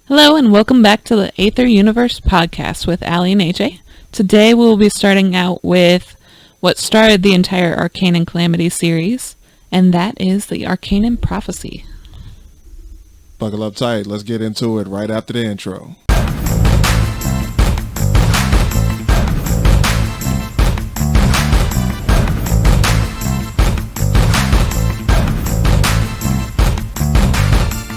Hello and welcome back to the Aether Universe Podcast with Aly and AJ. Today we'll be starting out with what started the entire Arcanin Calamity series, and that is the Arcanin Prophecy. Buckle up tight. Let's get into it right after the intro.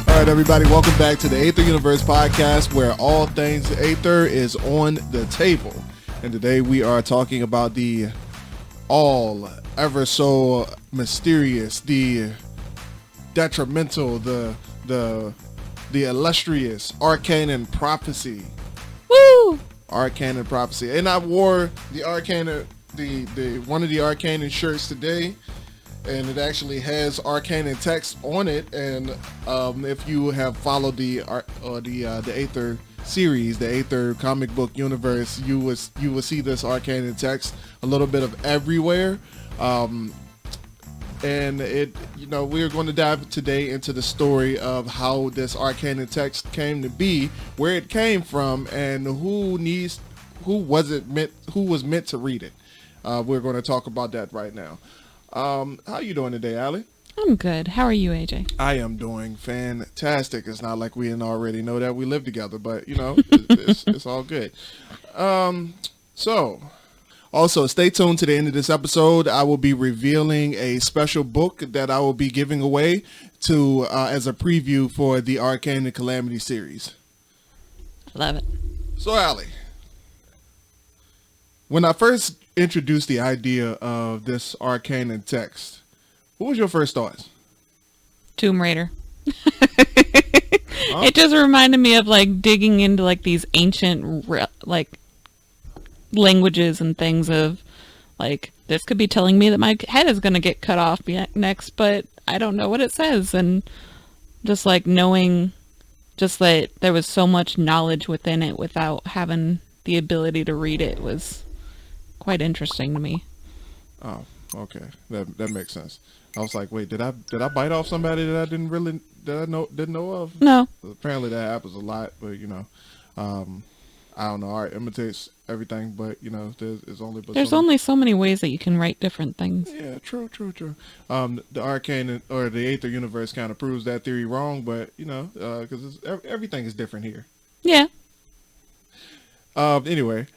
All right, everybody, welcome back to the Aether Universe Podcast, where all things Aether is on the table. And today we are talking about the all ever so mysterious, the detrimental, the illustrious Arcanin Prophecy. Woo! Arcanin Prophecy. And I wore the Arcanin, the one of the Arcanin shirts today. And it actually has Arcanin text on it, and if you have followed the Aether series, the Aether comic book universe, you will see this Arcanin text a little bit of everywhere, and we're going to dive today into the story of how this Arcanin text came to be, where it came from, and who was meant to read it. We're going to talk about that right now. How you doing today, Aly? I'm good. How are you, AJ? I am doing fantastic. It's not like we didn't already know that we live together, but it's all good. So also stay tuned to the end of this episode. I will be revealing a special book that I will be giving away to as a preview for the Arcanin Calamity series. Love it. So, Aly, when I first introduced the idea of this Arcanin text, what was your first thoughts? Tomb Raider. It just reminded me of digging into these ancient languages and things of this could be telling me that my head is going to get cut off next, but I don't know what it says. And just knowing just that there was so much knowledge within it without having the ability to read it was quite interesting to me. Oh, okay, that makes sense. I was like, wait, did I bite off somebody that I didn't know of? No. Apparently that happens a lot, but I don't know. Art imitates everything, but there's only so many ways that you can write different things. Yeah, true. The Arcanin or the Aether Universe kind of proves that theory wrong, but because everything is different here. Yeah. Anyway,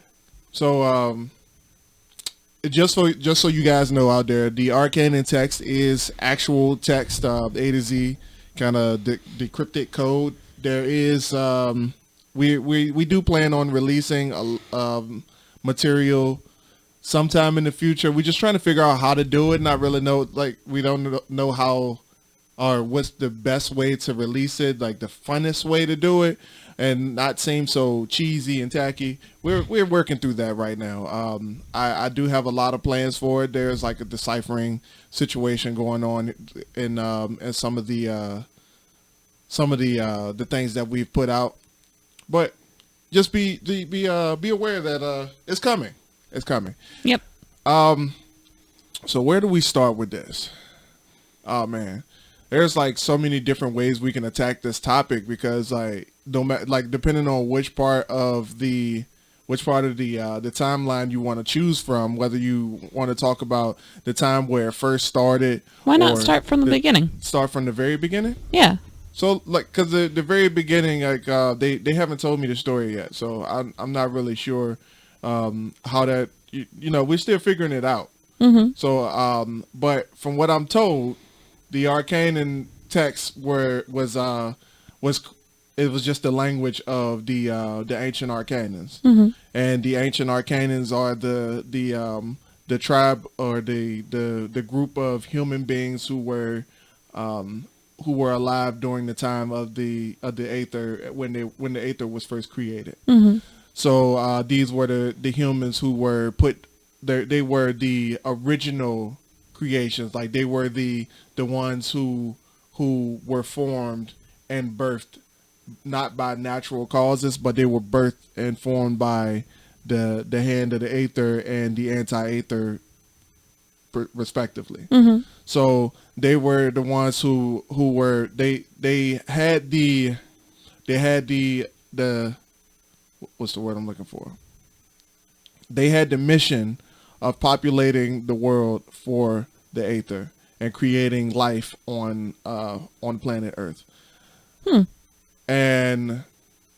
so just so you guys know out there, the Arcanin text is actual text, A to Z, kind of decrypted code. There is we do plan on releasing material sometime in the future. We're just trying to figure out how to do it. Not really know, we don't know how or what's the best way to release it, the funnest way to do it, and not seem so cheesy and tacky. We're working through that right now. I do have a lot of plans for it. There's a deciphering situation going on in some of the things that we've put out. But just be aware that it's coming. It's coming. Yep. So where do we start with this? Oh man. There's so many different ways we can attack this topic, because depending on which part of the timeline you want to choose from, whether you want to talk about the time where it first started. Why not start from the beginning? Start from the very beginning? Yeah. So because the very beginning, they haven't told me the story yet, so I'm not really sure how that we're still figuring it out. Mm-hmm. So but from what I'm told, the Arcanin text was just the language of the ancient Arcanins. Mm-hmm. And the ancient Arcanins are the tribe or the group of human beings who were alive during the time of the Aether, when the Aether was first created. Mm-hmm. So these were the humans who were put there. They were the original creations. They were the ones who were formed and birthed not by natural causes, but they were birthed and formed by the hand of the Aether and the anti-Aether respectively. Mm-hmm. So they were the ones who were they had the they had the what's the word I'm looking for? They had the mission of populating the world for the Aether and creating life on planet Earth. And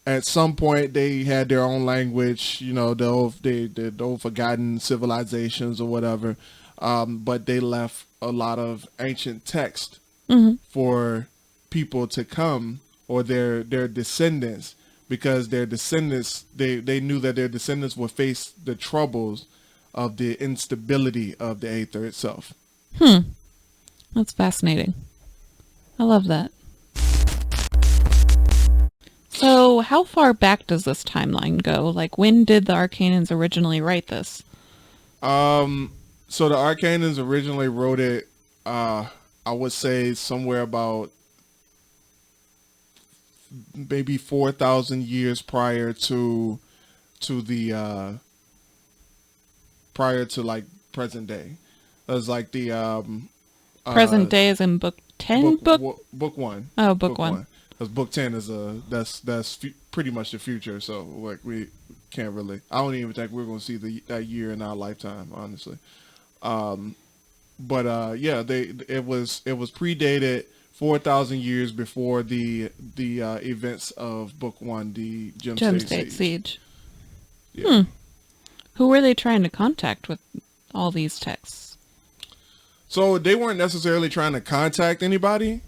at some point, they had their own language, the old forgotten civilizations or whatever. But they left a lot of ancient text for people to come, or their descendants, because their descendants, they knew that their descendants would face the troubles of the instability of the Aether itself. That's fascinating. I love that. So how far back does this timeline go? Like, when did the Arcanins originally write this? So the Arcanins originally wrote it, I would say somewhere about maybe 4,000 years prior to like present day. That was like the Present day is in book 10? Book 1. Oh, book 1. Because book 10 is that's pretty much the future. So like we can't really. I don't even think we're going to see that year in our lifetime, honestly. But it was predated 4,000 years before the events of book 1, the Gem State Siege. Yeah. Who were they trying to contact with all these texts? So they weren't necessarily trying to contact anybody.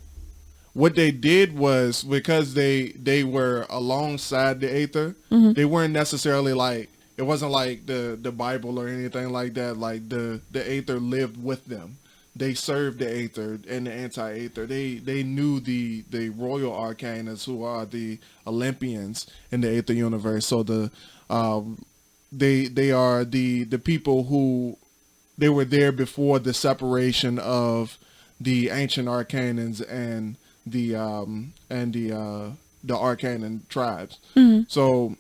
What they did was, because they were alongside the Aether, they weren't necessarily like, it wasn't like the Bible or anything like that. Like the Aether lived with them. They served the Aether and the anti-Aether. They knew the royal Arcanists, who are the Olympians in the Aether Universe. So they are the people who, they were there before the separation of the ancient Arcanins and the Arcanin tribes. So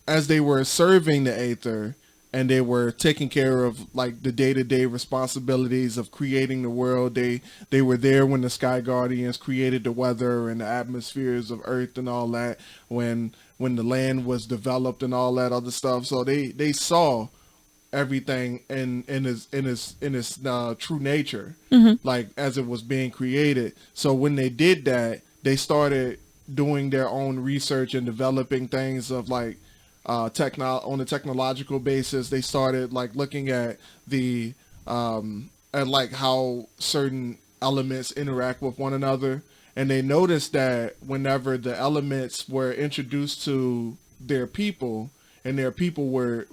as they were serving the Aether and they were taking care of like the day-to-day responsibilities of creating the world, they were there when the Sky Guardians created the weather and the atmospheres of Earth and all that, when the land was developed and all that other stuff. So they saw everything in its true nature, like as it was being created. So when they did that, they started doing their own research and developing things of like on a technological basis. They started like looking at at like how certain elements interact with one another, and they noticed that whenever the elements were introduced to their people, and their people were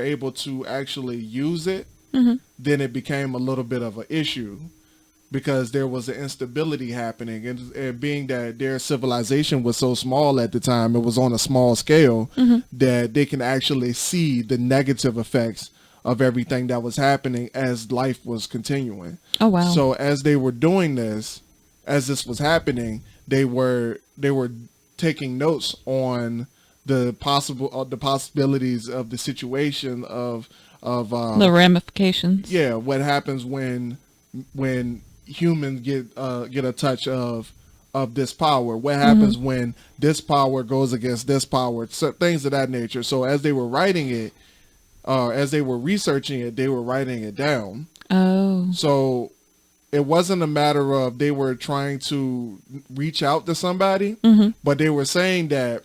able to actually use it, then it became a little bit of an issue, because there was an instability happening, and being that their civilization was so small at the time, it was on a small scale, that they can actually see the negative effects of everything that was happening as life was continuing. Oh wow. So as they were doing this, as this was happening, they were taking notes on the possibilities of the situation of the ramifications. Yeah, what happens when humans get a touch of this power? What happens when this power goes against this power? So, things of that nature. So as they were writing it, as they were researching it, they were writing it down. Oh. So it wasn't a matter of they were trying to reach out to somebody, but they were saying that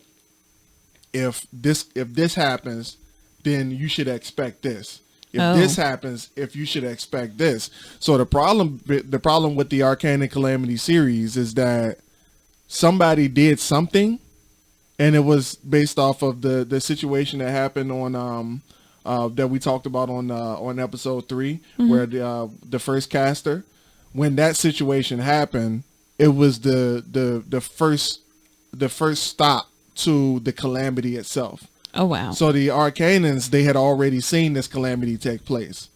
if this happens, then you should expect this. If this happens, if you should expect this. So the problem with the Arcanin Calamity series is that somebody did something, and it was based off of the situation that happened on that we talked about on episode 3, where the first caster, when that situation happened, it was the first stop to the calamity itself. Oh wow. So the Arcanins, they had already seen this calamity take place,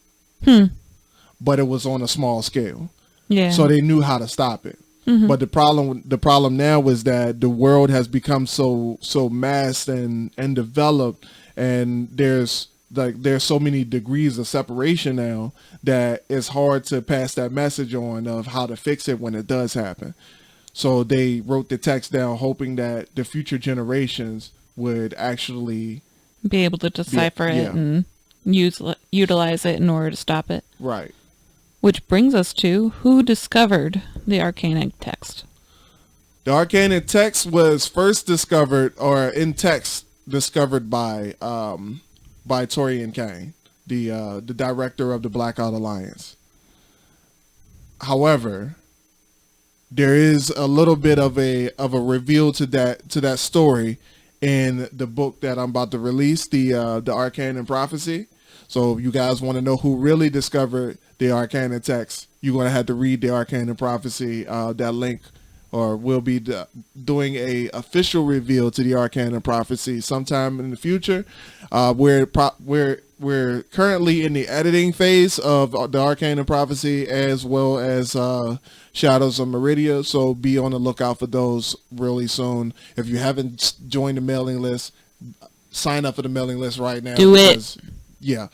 but it was on a small scale. Yeah. So they knew how to stop it. But the problem now was that the world has become so massed and developed, and there's so many degrees of separation now that it's hard to pass that message on of how to fix it when it does happen. So they wrote the text down, hoping that the future generations would actually be able to decipher it and utilize it in order to stop it. Right. Which brings us to who discovered the Arcanic text. The Arcanin text was first discovered, or in text discovered by Torian Kane, the director of the Blackout Alliance. However, there is a little bit of a reveal to that story in the book that I'm about to release, the Arcanin Prophecy. So if you guys want to know who really discovered the Arcanin text, you're going to have to read the Arcanin Prophecy. That link, or we'll be doing a official reveal to the Arcanin Prophecy sometime in the future. We're currently in the editing phase of the Arcanin Prophecy, as well as Shadows of Meridia, so be on the lookout for those really soon. If you haven't joined the mailing list, sign up for the mailing list right now. Do it. Yeah.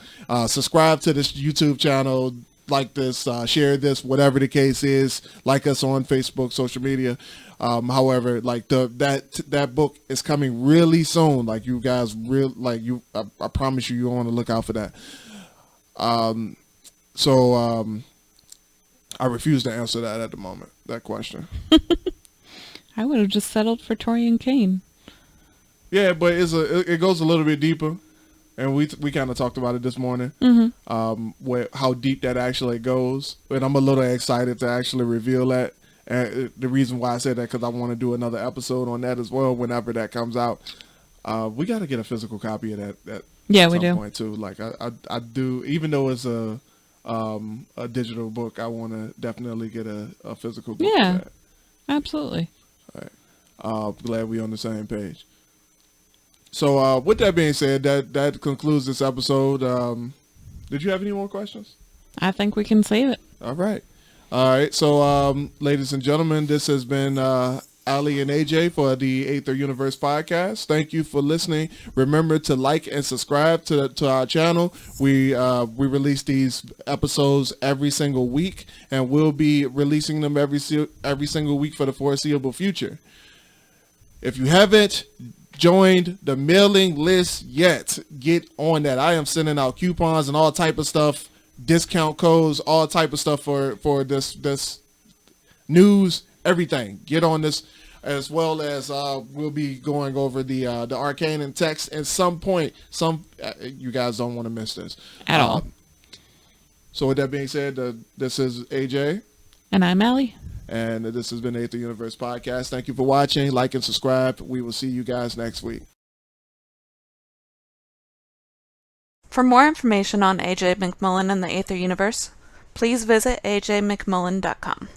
Subscribe to this YouTube channel, like this, share this, whatever the case is. Like us on Facebook, social media. However, like that book is coming really soon. Like you guys, I promise you, you're on the lookout for that. I refuse to answer that at the moment. That question. I would have just settled for Torian Kane. Yeah, but it goes a little bit deeper. And we kind of talked about it this morning, how deep that actually goes. And I'm a little excited to actually reveal that. And the reason why I said that, because I want to do another episode on that as well whenever that comes out. We got to get a physical copy of that yeah, at we some do. point too. Like I do, even though it's a digital book, I want to definitely get a physical book. Yeah, of that. absolutely. All right. Glad we're on the same page. So with that being said, that concludes this episode. Did you have any more questions? I think we can save it. All right. So ladies and gentlemen, this has been Aly and AJ for the Aether Universe Podcast. Thank you for listening. Remember to like and subscribe to our channel. We release these episodes every single week, and we'll be releasing them every single week for the foreseeable future. If you haven't joined the mailing list yet, get on that. I am sending out coupons and all type of stuff, discount codes, all type of stuff for this news, everything. Get on this, as well as we'll be going over the Arcanin text at some point. You guys don't want to miss this at all. So with that being said, this is AJ. And I'm Aly. And this has been Aether Universe Podcast. Thank you for watching. Like and subscribe. We will see you guys next week. For more information on AJ McMullen and the Aether Universe, please visit ajmcmullen.com.